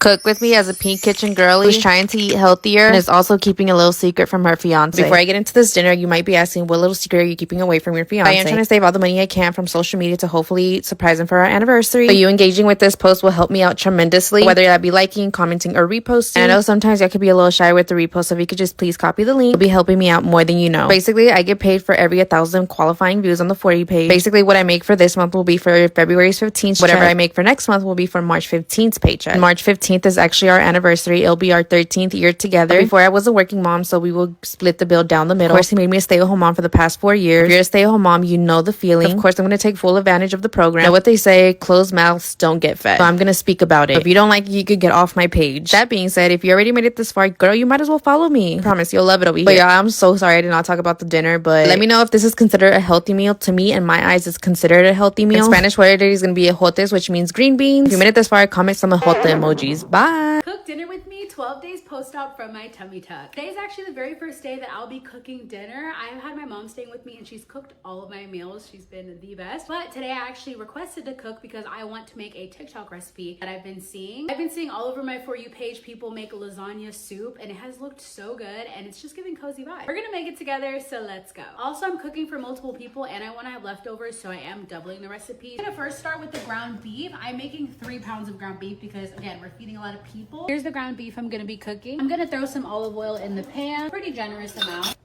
cook with me as a pink kitchen girly who's trying to eat healthier and is also keeping a little secret from her fiance. Before I get into this dinner, you might be asking, what little secret are you keeping away from your fiance? I am trying to save all the money I can from social media to hopefully surprise him for our anniversary. So you engaging with this post will help me out tremendously, whether that be liking, commenting, or reposting. And I know sometimes I could be a little shy with the repost, so if you could just please copy the link, it'll be helping me out more than you know. Basically, I get paid for every 1,000 qualifying views on the 40 page. Basically, what I make for this month will be for February's 15th. Whatever I make for next month will be for March 15th's paycheck. And March 15th is actually our anniversary. It'll be our 13th year together. Before I was a working mom, so we will split the bill down the middle. Of course, he made me a stay-at-home mom for the past 4 years. If you're a stay-at-home mom, you know the feeling. Of course, I'm going to take full advantage of the program. Now, what they say, closed mouths don't get fed. So I'm going to speak about it. If you don't like it, you could get off my page. That being said, if you already made it this far, girl, you might as well follow me. I promise you'll love it over here. But yeah, I'm so sorry I did not talk about the dinner, but let me know if this is considered a healthy meal. To me, in my eyes, it's considered a healthy meal. In Spanish, what it is going to be ejotes, which means green beans. If you made it this far, comment some ejote emojis. Bye. Cook dinner with me 12 days post-op from my tummy tuck. Today is actually the very first day that I'll be cooking dinner. I've had my mom staying with me and she's cooked all of my meals. She's been the best. But today I actually requested to cook because I want to make a TikTok recipe that I've been seeing. I've been seeing all over my For You page people make lasagna soup and it has looked so good and it's just giving cozy vibes. We're gonna make it together, so let's go. Also, I'm cooking for multiple people and I want to have leftovers, so I am doubling the recipe. I'm gonna first start with the ground beef. I'm making 3 pounds of ground beef because again, we're feeding a lot of people. Here's the ground beef I'm gonna be cooking. I'm gonna throw some olive oil in the pan, pretty generous amount.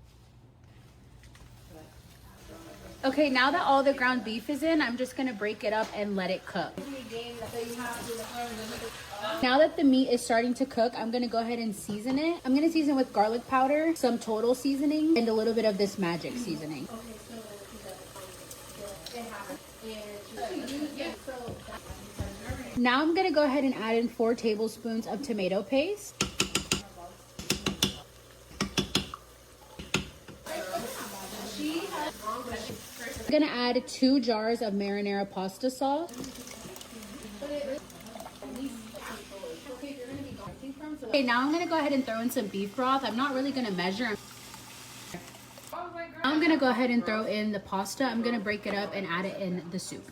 Okay, now that all the ground beef is in, I'm just gonna break it up and let it cook. Now that the meat is starting to cook, I'm gonna go ahead and season it. I'm gonna season with garlic powder, some total seasoning, and a little bit of this magic seasoning. Now I'm gonna go ahead and add in 4 tablespoons of tomato paste. I'm gonna add 2 jars of marinara pasta sauce. Okay, now I'm gonna go ahead and throw in some beef broth. I'm not really gonna measure. I'm gonna go ahead and throw in the pasta. I'm gonna break it up and add it in the soup.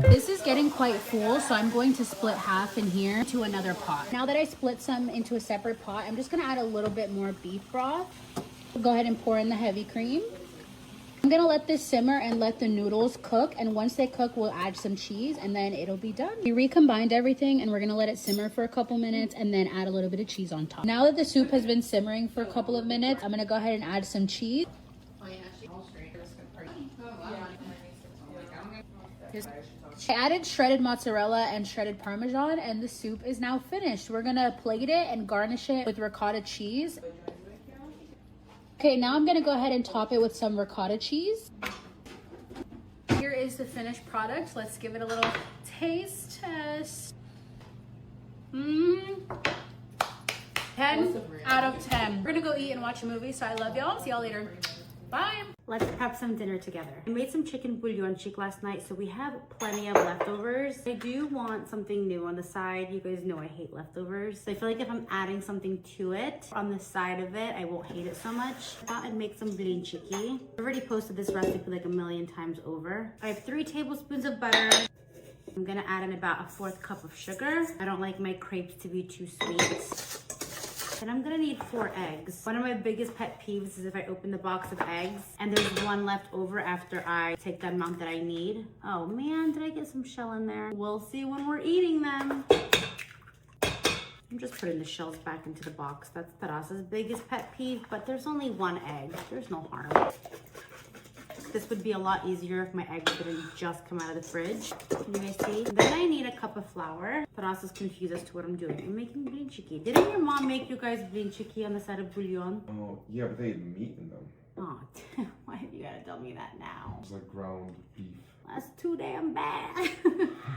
This is getting quite full, so I'm going to split half in here to another pot. Now that I split some into a separate pot, I'm just gonna add a little bit more beef broth. Go ahead and pour in the heavy cream. I'm gonna let this simmer and let the noodles cook, and once they cook, we'll add some cheese and then it'll be done. We recombined everything and we're gonna let it simmer for a couple minutes and then add a little bit of cheese on top. Now that the soup has been simmering for a couple of minutes, I'm gonna go ahead and add some cheese. I added shredded mozzarella and shredded parmesan and the soup is now finished. We're gonna plate it and garnish it with ricotta cheese. Okay, now I'm gonna go ahead and top it with some ricotta cheese. Here is the finished product. Let's give it a little taste test. 10 out of 10. We're gonna go eat and watch a movie, so I love y'all. See y'all later. Bye. Let's prep some dinner together. I made some chicken bouillon chick last night, so we have plenty of leftovers. I do want something new on the side. You guys know I hate leftovers. So I feel like if I'm adding something to it, on the side of it, I won't hate it so much. I thought I'd make some biryani. I've already posted this recipe like a million times over. I have 3 tablespoons of butter. I'm gonna add in about a 1/4 cup of sugar. I don't like my crepes to be too sweet. And I'm gonna need 4 eggs. One of my biggest pet peeves is if I open the box of eggs and there's one left over after I take the amount that I need. Oh man, did I get some shell in there? We'll see when we're eating them. I'm just putting the shells back into the box. That's Terrasa's biggest pet peeve, but there's only 1 egg. There's no harm. This would be a lot easier if my eggs didn't just come out of the fridge. Can you guys see? Then I need a cup of flour. Terrasa's confused as to what I'm doing. I'm making biryani. Didn't your mom make you guys biryani on the side of bouillon? Oh, yeah, but they had meat in them. Oh, why have you gotta tell me that now? It was like ground beef. That's too damn bad.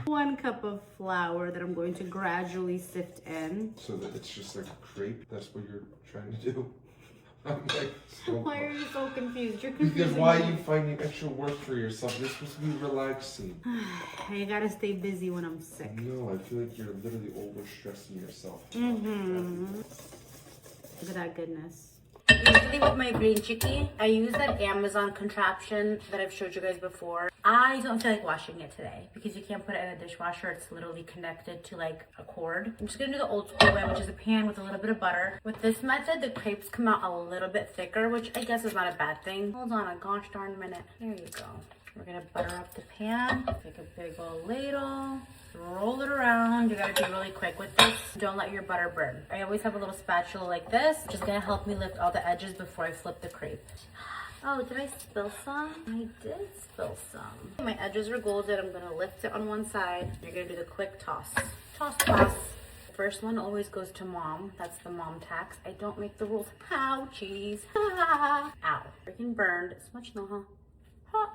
1 cup of flour that I'm going to gradually sift in. So that it's just like a crepe? That's what you're trying to do? I'm like, so Why are you so confused? You're confused. Because why are you finding extra work for yourself? You're supposed to be relaxing. I gotta stay busy when I'm sick. No, I feel like you're literally overstressing yourself. Look at that goodness. Usually with my green chicky, I use that Amazon contraption that I've showed you guys before. I don't feel like washing it today because you can't put it in a dishwasher. It's literally connected to like a cord. I'm just gonna do the old school way, which is a pan with a little bit of butter. With this method, the crepes come out a little bit thicker, which I guess is not a bad thing. Hold on a gosh darn minute. There you go. We're gonna butter up the pan. Take a big old ladle. Roll it around. You gotta be really quick with this. Don't let your butter burn. I always have a little spatula like this, which is gonna help me lift all the edges before I flip the crepe. Oh, did I spill some? I did spill some. My edges are golden. I'm gonna lift it on one side. You're gonna do the quick toss. Toss, toss. The first one always goes to mom. That's the mom tax. I don't make the rules. Ow, cheese. Ow. Freaking burned. So much no, huh?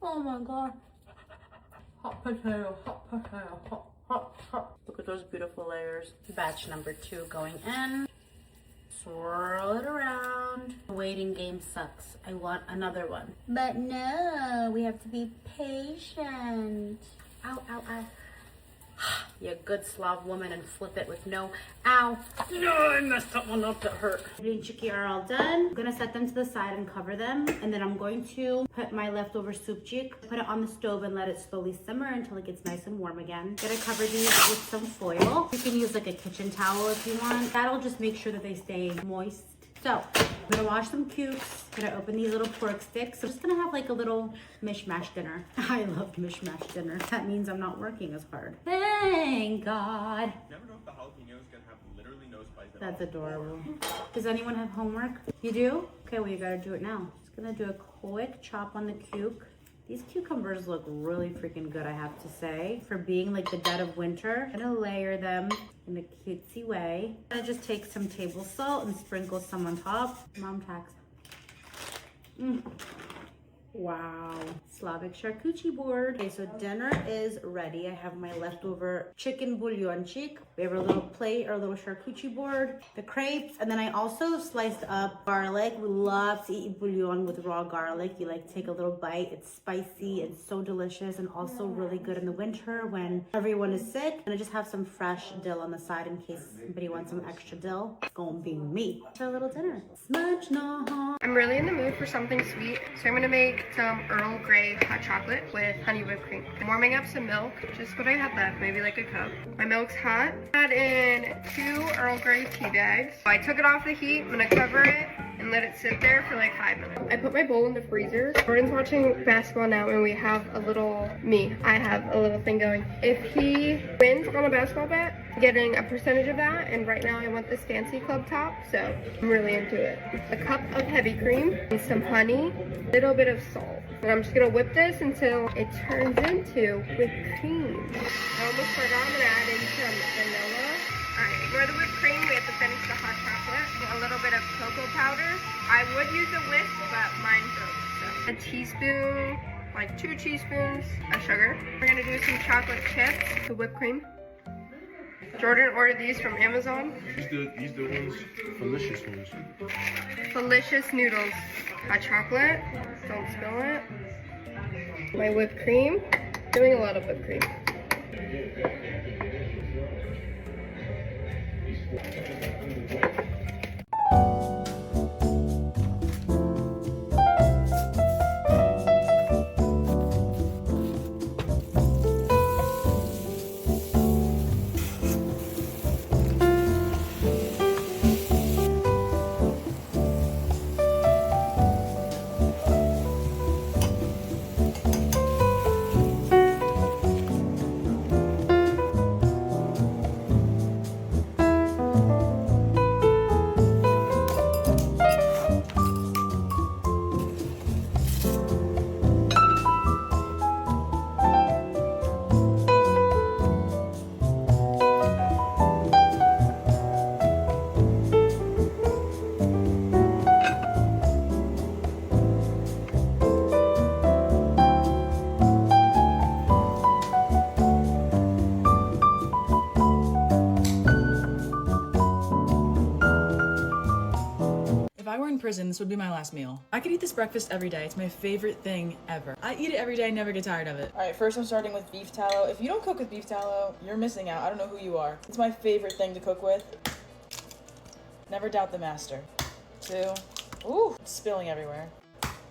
Oh my god. Hot potato, hot potato, hot, hot, hot. Look at those beautiful layers. Batch number 2 going in. Swirl it around. The waiting game sucks. I want another one. But no, we have to be patient. Ow, ow, ow. You good Slav woman, and flip it with no ow. No, I messed that one up. That hurt. Green chicky are all done. I'm gonna set them to the side and cover them, and then I'm going to put my leftover soup chick, put it on the stove and let it slowly simmer until it gets nice and warm again. Gonna cover these with some foil. You can use like a kitchen towel if you want. That'll just make sure that they stay moist. So I'm gonna wash some cubes. Gonna open these little pork sticks. I'm just gonna have like a little mishmash dinner. I love mishmash dinner. That means I'm not working as hard. Thank God. Never know if the jalapeno is gonna have literally no spice at all. That's adorable. Does anyone have homework? You do? Okay, well you gotta do it now. Just gonna do a quick chop on the cuke. These cucumbers look really freaking good, I have to say, for being like the dead of winter. I'm gonna layer them in a cutesy way. I'm gonna just take some table salt and sprinkle some on top. Mom tax. Wow. Slavic charcuterie board. Okay, so dinner is ready. I have my leftover chicken bouillonchik. We have our little plate, our little charcuterie board, the crepes, and then I also sliced up garlic. We love to eat bouillon with raw garlic. You like take a little bite. It's spicy and so delicious, and also really good in the winter when everyone is sick. And I just have some fresh dill on the side in case somebody wants some extra dill. It's gonna be me. It's our little dinner. Smudge no. I'm really in the mood for something sweet, so I'm gonna make some Earl Grey hot chocolate with honey whipped cream. I'm warming up some milk, just what I have left, maybe like a cup. My milk's hot. Add in 2 Earl Grey tea bags. I took it off the heat. I'm gonna cover it and let it sit there for like 5 minutes. I put my bowl in the freezer. Jordan's watching basketball now, and we have a little, I have a little thing going. If he wins on a basketball bet, I'm getting a percentage of that, and right now I want this fancy club top, so I'm really into it. A cup of heavy cream, and some honey, a little bit of salt. And I'm just gonna whip this until it turns into whipped cream. I almost forgot, I'm gonna add in some vanilla. Alright, for the whipped cream, we have to finish the hot chocolate. A little bit of cocoa powder. I would use a whisk, but mine broke. So a teaspoon, like 2 teaspoons of sugar. We're gonna do some chocolate chips, the whipped cream. Jordan ordered these from Amazon. These the ones, delicious ones. Delicious noodles. Hot chocolate. Don't spill it. My whipped cream. Doing a lot of whipped cream. If I were in prison, this would be my last meal. I could eat this breakfast every day. It's my favorite thing ever. I eat it every day, I never get tired of it. All right, first I'm starting with beef tallow. If you don't cook with beef tallow, you're missing out. I don't know who you are. It's my favorite thing to cook with. Never doubt the master. 2. Ooh, it's spilling everywhere.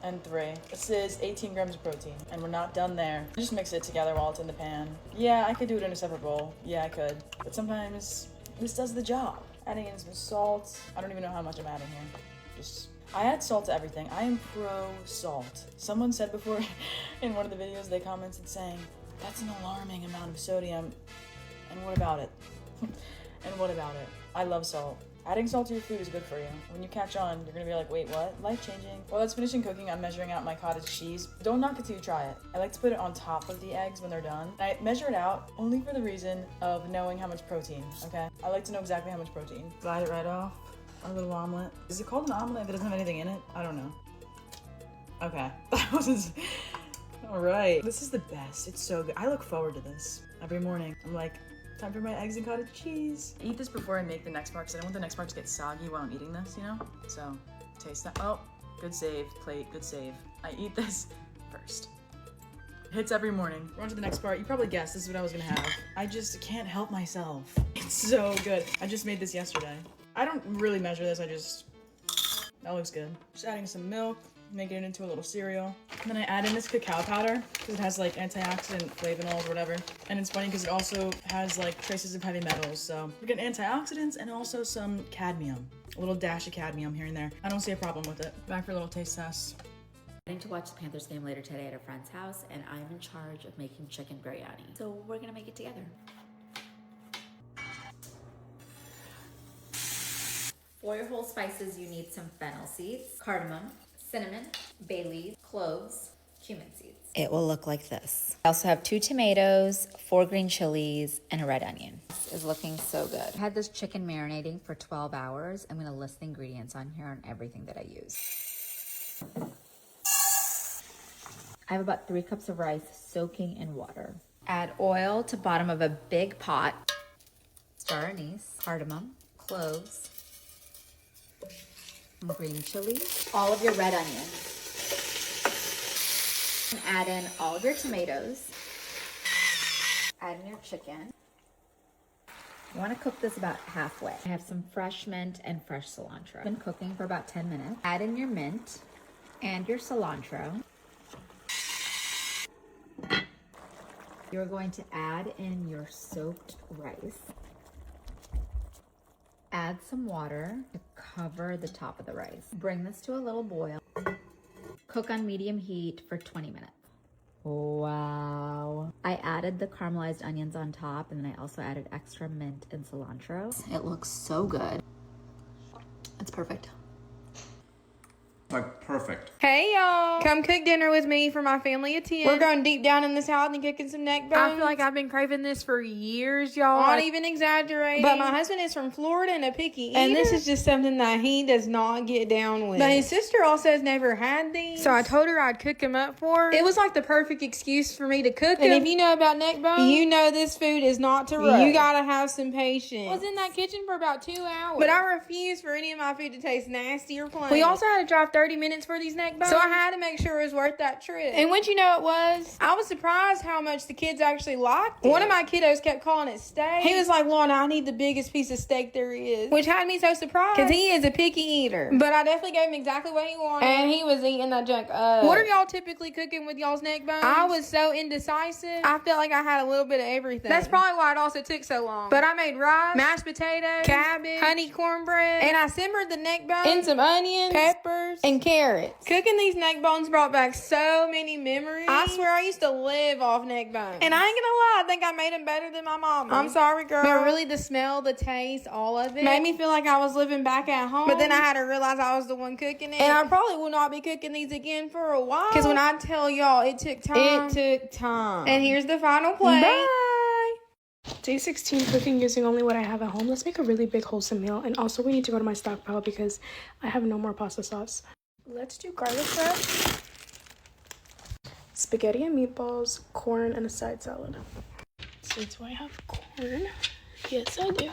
And 3. This is 18 grams of protein, and we're not done there. Just mix it together while it's in the pan. Yeah, I could do it in a separate bowl. Yeah, I could. But sometimes this does the job. Adding in some salt. I don't even know how much I'm adding here. I add salt to everything. I am pro salt. Someone said before in one of the videos, they commented saying, that's an alarming amount of sodium. And what about it? And what about it? I love salt. Adding salt to your food is good for you. When you catch on, you're gonna be like, wait, what? Life-changing. While that's finishing cooking, I'm measuring out my cottage cheese. Don't knock it till you try it. I like to put it on top of the eggs when they're done. I measure it out only for the reason of knowing how much protein, okay? I like to know exactly how much protein. Slide it right off. Our little omelet. Is it called an omelet if it doesn't have anything in it? I don't know. Okay. That wasn't... Alright. This is the best. It's so good. I look forward to this. Every morning. I'm like, time for my eggs and cottage cheese. I eat this before I make the next part because I don't want the next part to get soggy while I'm eating this, you know? So, taste that. Oh, good save. Plate, good save. I eat this first. Hits every morning. We're on to the next part. You probably guessed this is what I was gonna have. I just can't help myself. It's so good. I just made this yesterday. I don't really measure this, that looks good. Just adding some milk, making it into a little cereal. And then I add in this cacao powder because it has like antioxidant flavonols or whatever. And it's funny because it also has like traces of heavy metals. So we're getting antioxidants and also some cadmium. A little dash of cadmium here and there. I don't see a problem with it. Back for a little taste test. Planning to watch the Panthers game later today at a friend's house, and I'm in charge of making chicken biryani. So we're gonna make it together. For your whole spices, you need some fennel seeds, cardamom, cinnamon, bay leaves, cloves, cumin seeds. It will look like this. I also have 2 tomatoes, 4 green chilies, and a red onion. This is looking so good. I had this chicken marinating for 12 hours. I'm gonna list the ingredients on here and everything that I use. I have about 3 cups of rice soaking in water. Add oil to bottom of a big pot. Star anise, cardamom, cloves, some green chilies, all of your red onions. And add in all of your tomatoes. Add in your chicken. You want to cook this about halfway. I have some fresh mint and fresh cilantro. Been cooking for about 10 minutes. Add in your mint and your cilantro. You're going to add in your soaked rice. Add some water to cover the top of the rice. Bring this to a little boil. Cook on medium heat for 20 minutes. Wow. I added the caramelized onions on top, and then I also added extra mint and cilantro. It looks so good. It's perfect. Like perfect. Hey y'all, come cook dinner with me for my family of 10. We're going deep down in this house and cooking some neck bones. I feel like I've been craving this for years, y'all. Not even exaggerating. But my husband is from Florida and a picky eater. And this is just something that he does not get down with. But his sister also has never had these. So I told her I'd cook them up for her. It was like the perfect excuse for me to cook them. And if you know about neck bones, you know this food is not to rush. You gotta have some patience. I was in that kitchen for about 2 hours. But I refuse for any of my food to taste nasty or plain. We also had to drive 30 minutes for these neck bones. So I had to make sure it was worth that trip. And once you know it was, I was surprised how much the kids actually liked it. One of my kiddos kept calling it steak. He was like, Lorna, I need the biggest piece of steak there is. Which had me so surprised. Because he is a picky eater. But I definitely gave him exactly what he wanted. And he was eating that junk up. What are y'all typically cooking with y'all's neck bones? I was so indecisive. I felt like I had a little bit of everything. That's probably why it also took so long. But I made rice, mashed potatoes, cabbage, honey cornbread, and I simmered the neck bones in some onions, peppers, and carrots. Cooking these neck bones brought back so many memories. I swear I used to live off neck bones. And I ain't gonna lie, I think I made them better than my mama. I'm sorry, girl. But really the smell, the taste, all of it made me feel like I was living back at home. But then I had to realize I was the one cooking it. And I probably will not be cooking these again for a while. Because when I tell y'all, it took time. It took time. And here's the final plate. Bye. Day 16, cooking using only what I have at home. Let's make a really big wholesome meal. And also we need to go to my stockpile because I have no more pasta sauce. Let's do garlic bread, spaghetti and meatballs, corn, and a side salad. So do I have corn? Yes, I do.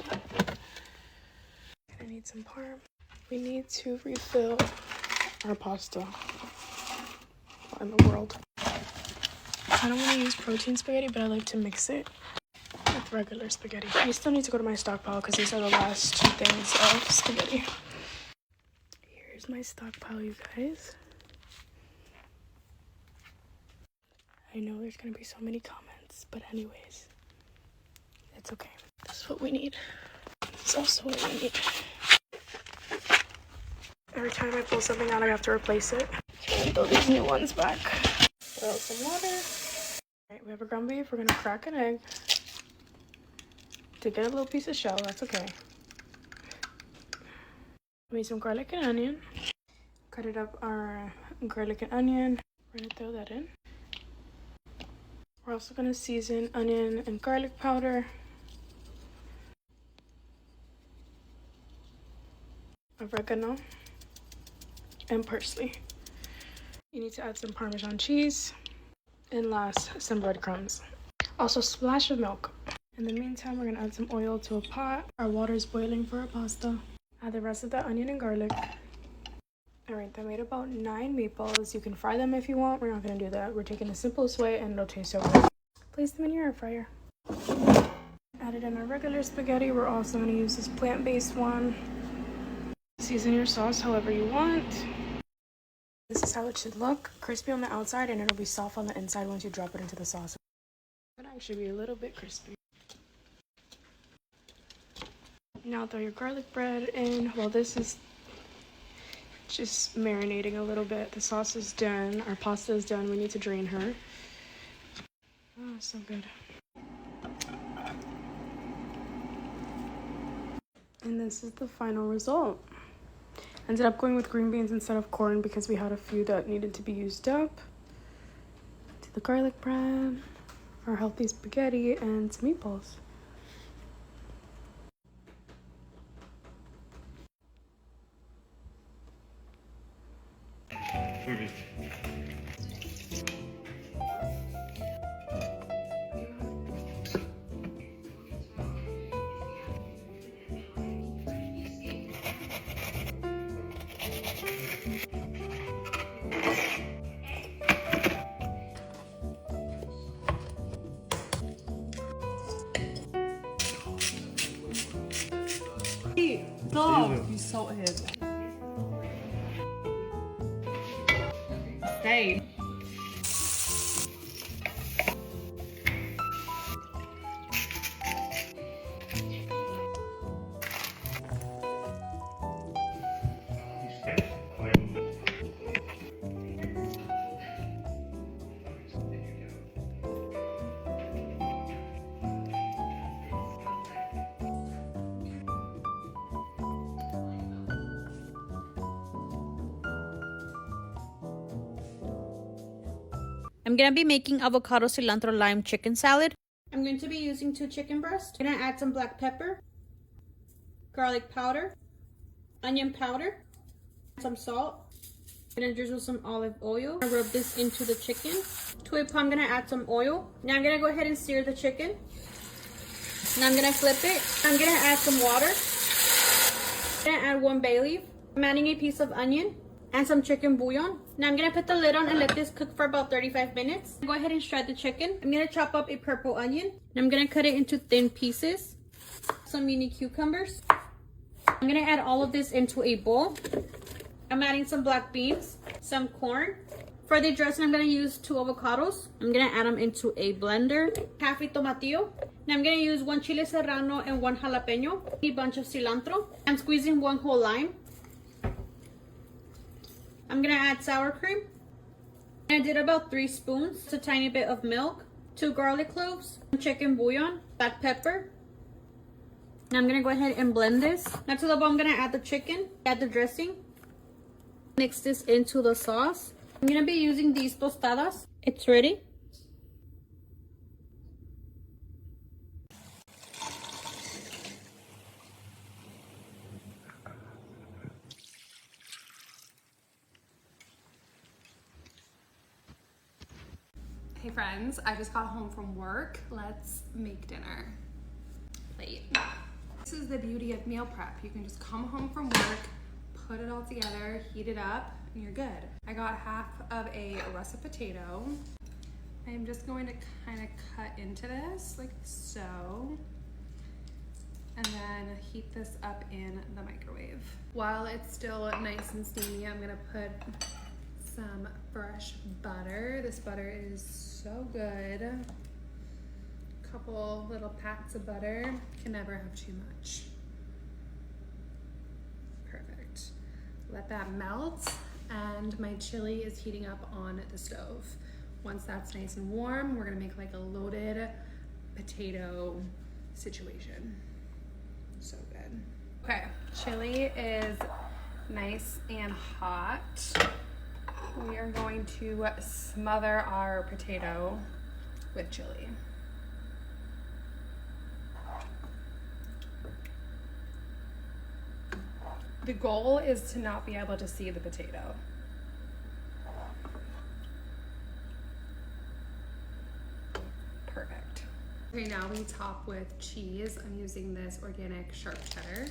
I need some parm. We need to refill our pasta. What in the world? I don't want to use protein spaghetti, but I like to mix it with regular spaghetti. I still need to go to my stockpile because these are the last 2 things of spaghetti. Here's my stockpile, you guys. I know there's gonna be so many comments, but anyways, it's okay. That's what we need. It's also what we need. Every time I pull something out, I have to replace it. Throw these new ones back. Throw some water. Alright, we have a ground beef. We're gonna crack an egg to get a little piece of shell. That's okay. Made some garlic and onion. Cut it up our garlic and onion. We're gonna throw that in. We're also gonna season onion and garlic powder. Oregano and parsley. You need to add some Parmesan cheese, and last, some breadcrumbs. Also, a splash of milk. In the meantime, we're gonna add some oil to a pot. Our water is boiling for our pasta. Add the rest of the onion and garlic. Alright, I made about 9 meatballs. You can fry them if you want. We're not gonna do that. We're taking the simplest way and it'll taste so good. Place them in your air fryer. Added in our regular spaghetti. We're also gonna use this plant-based one. Season your sauce however you want. This is how it should look. Crispy on the outside and it'll be soft on the inside once you drop it into the sauce. It might actually be a little bit crispy. Now throw your garlic bread in. While this is just marinating a little bit. The sauce is done. Our pasta is done. We need to drain her. Oh, so good. And this is the final result. Ended up going with green beans instead of corn because we had a few that needed to be used up. To the garlic bread, our healthy spaghetti, and some meatballs. Dog, you salted. Stay. I'm gonna be making avocado, cilantro, lime chicken salad. I'm going to be using 2 chicken breasts. I'm gonna add some black pepper, garlic powder, onion powder, some salt. I'm gonna drizzle some olive oil. I'm gonna rub this into the chicken. To a pot, I'm gonna add some oil. Now I'm gonna go ahead and sear the chicken. Now I'm gonna flip it. I'm gonna add some water. I'm gonna add 1 bay leaf. I'm adding a piece of onion and some chicken bouillon. Now I'm gonna put the lid on and let this cook for about 35 minutes. Go ahead and shred the chicken. I'm gonna chop up a purple onion. And I'm gonna cut it into thin pieces. Some mini cucumbers. I'm gonna add all of this into a bowl. I'm adding some black beans, some corn. For the dressing, I'm gonna use 2 avocados. I'm gonna add them into a blender. Half a tomatillo. Now I'm gonna use 1 chile serrano and 1 jalapeno. A bunch of cilantro. I'm squeezing 1 whole lime. I'm gonna add sour cream. I did about 3 spoons, a tiny bit of milk, 2 garlic cloves, chicken bouillon, black pepper. Now I'm gonna go ahead and blend this. Now to the bowl, I'm gonna add the chicken, add the dressing, mix this into the sauce. I'm gonna be using these tostadas. It's ready. Hey friends, I just got home from work. Let's make dinner. Plate. This is the beauty of meal prep. You can just come home from work, put it all together, heat it up, and you're good. I got half of a russet potato, I'm just going to kind of cut into this like so, and then heat this up in the microwave. While it's still nice and steamy, I'm gonna put some fresh butter. This butter is so good. A couple little pats of butter. Can never have too much. Perfect. Let that melt, and my chili is heating up on the stove. Once that's nice and warm, we're gonna make like a loaded potato situation. So good. Okay, chili is nice and hot. We are going to smother our potato with chili. The goal is to not be able to see the potato. Perfect. Okay, now we top with cheese. I'm using this organic sharp cheddar.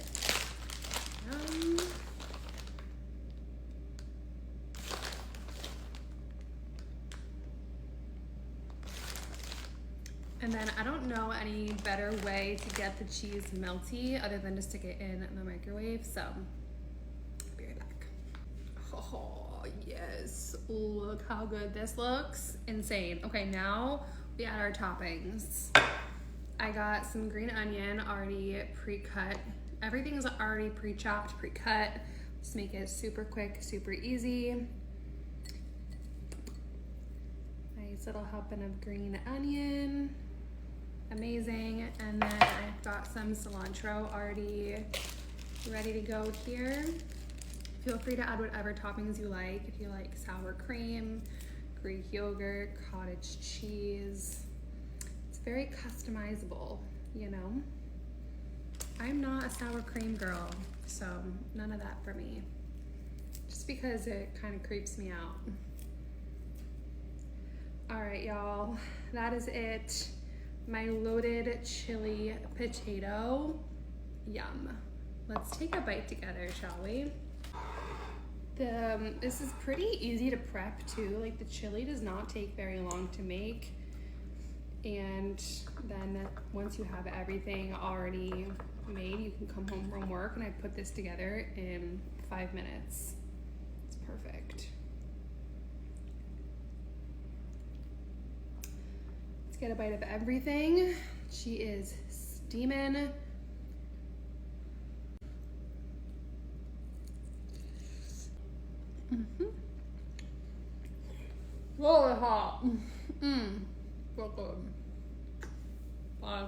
And then I don't know any better way to get the cheese melty other than to stick it in the microwave, so I'll be right back. Oh, yes. Look how good this looks. Insane. Okay, now we add our toppings. I got some green onion already pre-cut. Everything is already pre-chopped, pre-cut. Just make it super quick, super easy. Nice little helping of green onion. Amazing. And then I've got some cilantro already ready to go here. Feel free to add whatever toppings you like. If you like sour cream, Greek yogurt, cottage cheese. It's very customizable, you know? I'm not a sour cream girl, so none of that for me. Just because it kind of creeps me out. All right, y'all, that is it. My loaded chili potato. Yum. Let's take a bite together, shall we? This is pretty easy to prep too. Like the chili does not take very long to make. And then once you have everything already made, you can come home from work and I put this together in 5 minutes. It's perfect. Get a bite of everything. She is steaming. Really hot. So good. Bye.